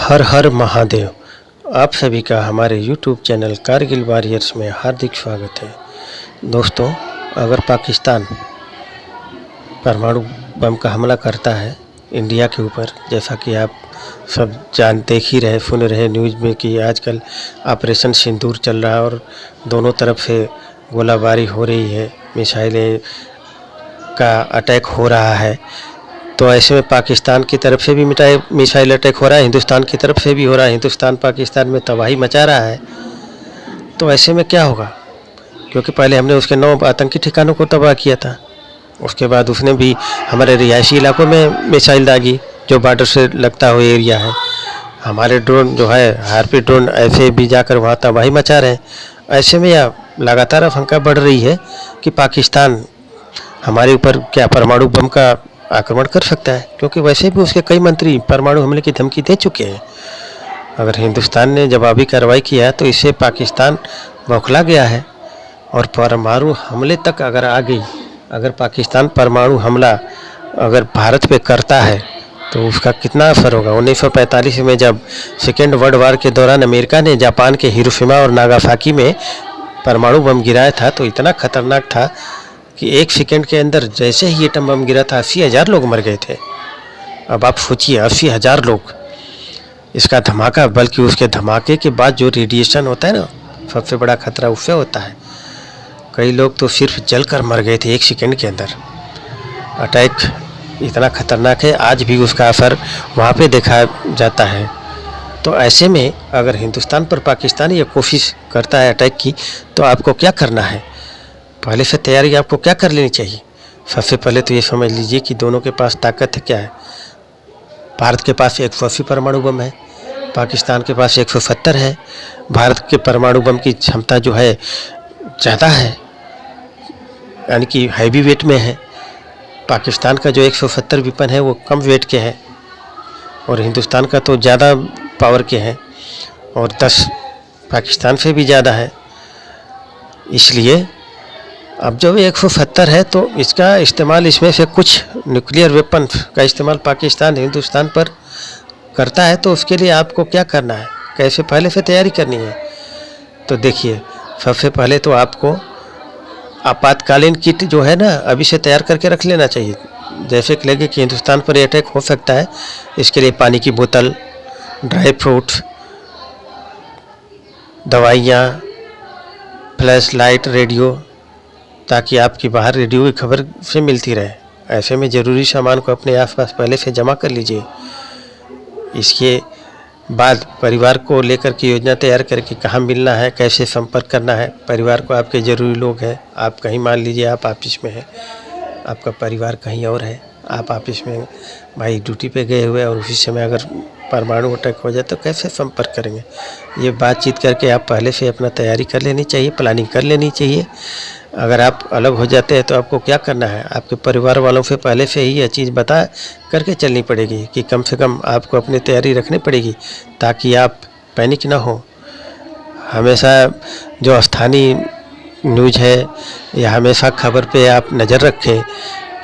हर हर महादेव। आप सभी का हमारे YouTube चैनल कारगिल वॉरियर्स में हार्दिक स्वागत है। दोस्तों, अगर पाकिस्तान परमाणु बम का हमला करता है इंडिया के ऊपर, जैसा कि आप सब देख ही रहे सुन रहे न्यूज़ में कि आजकल ऑपरेशन सिंदूर चल रहा है और दोनों तरफ से गोलाबारी हो रही है, मिसाइलें का अटैक हो रहा है। तो ऐसे में पाकिस्तान की तरफ से भी मिसाइल अटैक हो रहा है, हिंदुस्तान की तरफ से भी हो रहा है। हिंदुस्तान पाकिस्तान में तबाही मचा रहा है। तो ऐसे में क्या होगा, क्योंकि पहले हमने उसके 9 आतंकी ठिकानों को तबाह किया था। उसके बाद उसने भी हमारे रिहायशी इलाकों में मिसाइल दागी जो बॉर्डर से लगता हुआ एरिया है। हमारे ड्रोन जो है हार्पी ड्रोन ऐसे भी जाकर वहाँ तबाही मचा रहे हैं। ऐसे में यह लगातार आशंका बढ़ रही है कि पाकिस्तान हमारे ऊपर क्या परमाणु बम का आक्रमण कर सकता है, क्योंकि वैसे भी उसके कई मंत्री परमाणु हमले की धमकी दे चुके हैं। अगर हिंदुस्तान ने जवाबी कार्रवाई किया तो इससे पाकिस्तान बौखला गया है और परमाणु हमले तक अगर आ गई, अगर पाकिस्तान परमाणु हमला अगर भारत पे करता है तो उसका कितना असर होगा। 1945 में जब सेकेंड वर्ल्ड वार के दौरान अमेरिका ने जापान के हिरोशिमा और नागासाकी में परमाणु बम गिराया था तो इतना खतरनाक था कि 1 सेकेंड के अंदर जैसे ही एटम बम गिरा था 80,000 लोग मर गए थे। अब आप सोचिए 80,000 लोग, इसका धमाका, बल्कि उसके धमाके के बाद जो रेडिएशन होता है ना, सबसे बड़ा खतरा उससे होता है। कई लोग तो सिर्फ जल कर मर गए थे 1 सेकेंड के अंदर। अटैक इतना खतरनाक है, आज भी उसका असर वहाँ पे देखा जाता है। तो ऐसे में अगर हिंदुस्तान पर पाकिस्तान ये कोशिश करता है अटैक की, तो आपको क्या करना है, पहले से तैयारी आपको क्या कर लेनी चाहिए। सबसे पहले तो ये समझ लीजिए कि दोनों के पास ताकत है क्या है। भारत के पास 180 परमाणु बम है, पाकिस्तान के पास 170 है। भारत के परमाणु बम की क्षमता जो है ज़्यादा है, यानी कि हैवी वेट में है। पाकिस्तान का जो 170 वेपन है वो कम वेट के हैं और हिंदुस्तान का तो ज़्यादा पावर के हैं और 10 पाकिस्तान से भी ज़्यादा है। इसलिए अब जब 170 है तो इसका इस्तेमाल, इसमें से कुछ न्यूक्लियर वेपन का इस्तेमाल पाकिस्तान हिंदुस्तान पर करता है, तो उसके लिए आपको क्या करना है, कैसे पहले से तैयारी करनी है। तो देखिए, सबसे पहले तो आपको आपातकालीन किट जो है ना अभी से तैयार करके रख लेना चाहिए। जैसे कि लगे कि हिंदुस्तान पर अटैक हो सकता है, इसके लिए पानी की बोतल, ड्राई फ्रूट्स, दवाइयाँ, फ्लैश लाइट, रेडियो, ताकि आपकी बाहर रेडियो की खबर से मिलती रहे। ऐसे में ज़रूरी सामान को अपने आसपास पहले से जमा कर लीजिए। इसके बाद परिवार को लेकर के योजना तैयार करके कहाँ मिलना है, कैसे संपर्क करना है। परिवार को आपके ज़रूरी लोग हैं, आप कहीं मान लीजिए आप ऑफिस में हैं, आपका परिवार कहीं और है, आप ऑफिस में भाई ड्यूटी पे गए हुए और उसी समय अगर परमाणु अटैक हो जाए तो कैसे संपर्क करेंगे। ये बातचीत करके आप पहले से अपना तैयारी कर लेनी चाहिए, प्लानिंग कर लेनी चाहिए। अगर आप अलग हो जाते हैं तो आपको क्या करना है, आपके परिवार वालों से पहले से ही यह चीज़ बता करके चलनी पड़ेगी कि कम से कम आपको अपनी तैयारी रखनी पड़ेगी ताकि आप पैनिक ना हो। हमेशा जो स्थानीय न्यूज़ है या हमेशा खबर पे आप नज़र रखें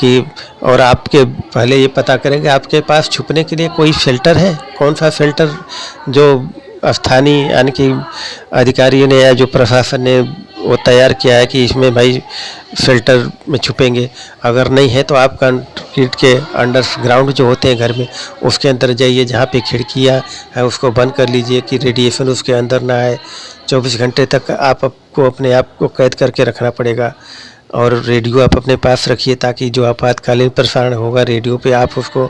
कि, और आपके पहले ये पता करेंगे आपके पास छुपने के लिए कोई शेल्टर है, कौन सा शेल्टर जो स्थानीय यानी कि अधिकारियों ने या जो प्रशासन ने वो तैयार किया है कि इसमें भाई शेल्टर में छुपेंगे। अगर नहीं है तो आप कंक्रीट के अंडरग्राउंड जो होते हैं घर में, उसके अंदर जाइए, जहाँ पे खिड़कियाँ हैं उसको बंद कर लीजिए कि रेडिएशन उसके अंदर ना आए। 24 घंटे तक आपको अपने आप को कैद करके रखना पड़ेगा। और रेडियो आप अपने पास रखिए ताकि जो आपातकालीन प्रसारण होगा रेडियो पे आप उसको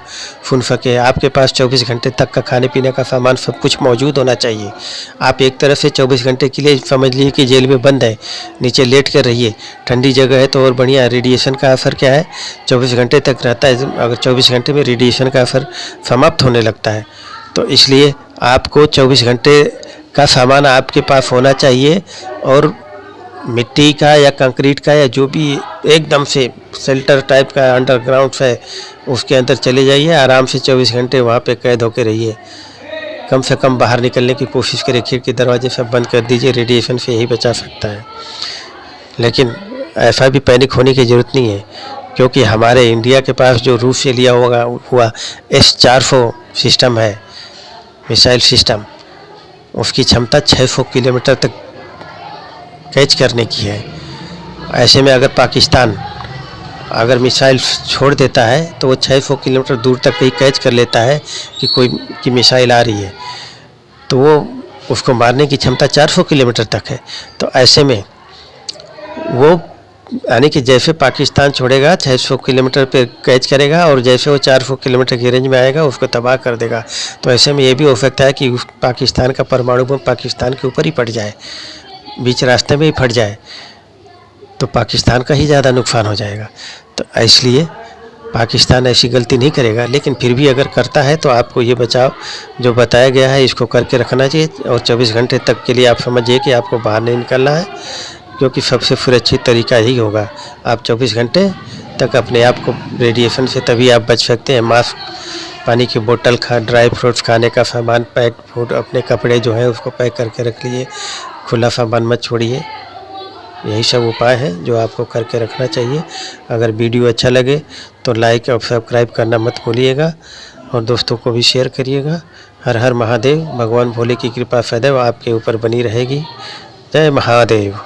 सुन सकें। आपके पास 24 घंटे तक का खाने पीने का सामान सब कुछ मौजूद होना चाहिए। आप एक तरह से 24 घंटे के लिए समझ लीजिए कि जेल में बंद है, नीचे लेट कर रहिए। ठंडी जगह है तो और बढ़िया। रेडिएशन का असर क्या है, 24 घंटे तक रहता है। अगर 24 घंटे में रेडिएशन का असर समाप्त होने लगता है, तो इसलिए आपको 24 घंटे का सामान आपके पास होना चाहिए। और मिट्टी का या कंक्रीट का या जो भी एकदम से शेल्टर टाइप का अंडरग्राउंड है उसके अंदर चले जाइए। आराम से 24 घंटे वहाँ पे कैद होकर रहिए। कम से कम बाहर निकलने की कोशिश करिए, खिड़की दरवाजे सब बंद कर दीजिए, रेडिएशन से यही बचा सकता है। लेकिन ऐसा भी पैनिक होने की ज़रूरत नहीं है, क्योंकि हमारे इंडिया के पास जो रूस से लिया हुआ S-400 सिस्टम है, मिसाइल सिस्टम, उसकी क्षमता 600 किलोमीटर तक कैच करने की है। ऐसे में अगर पाकिस्तान अगर मिसाइल छोड़ देता है तो वो 600 किलोमीटर दूर तक ही कैच कर लेता है कि मिसाइल आ रही है, तो वो उसको मारने की क्षमता 400 किलोमीटर तक है। तो ऐसे में वो यानी कि जैसे पाकिस्तान छोड़ेगा 600 किलोमीटर पे कैच करेगा और जैसे वो 400 किलोमीटर की रेंज में आएगा उसको तबाह कर देगा। तो ऐसे में ये भी हो सकता है कि पाकिस्तान का परमाणु बम पाकिस्तान के ऊपर ही पड़ जाए, बीच रास्ते में ही फट जाए, तो पाकिस्तान का ही ज़्यादा नुकसान हो जाएगा। तो इसलिए पाकिस्तान ऐसी गलती नहीं करेगा, लेकिन फिर भी अगर करता है तो आपको ये बचाव जो बताया गया है इसको करके रखना चाहिए। और 24 घंटे तक के लिए आप समझिए कि आपको बाहर नहीं निकलना है, क्योंकि सबसे सुरक्षित तरीका ही होगा। आप 24 घंटे तक अपने आप को रेडिएशन से तभी आप बच सकते हैं। मास्क, पानी की बोतल, ड्राई फ्रूट्स, खाने का सामान, पैक फूड, अपने कपड़े जो है उसको पैक करके रख लीजिए, खुला सामान मत छोड़िए। यही सब उपाय हैं जो आपको करके रखना चाहिए। अगर वीडियो अच्छा लगे तो लाइक और सब्सक्राइब करना मत भूलिएगा और दोस्तों को भी शेयर करिएगा। हर हर महादेव। भगवान भोले की कृपा सदैव आपके ऊपर बनी रहेगी। जय महादेव।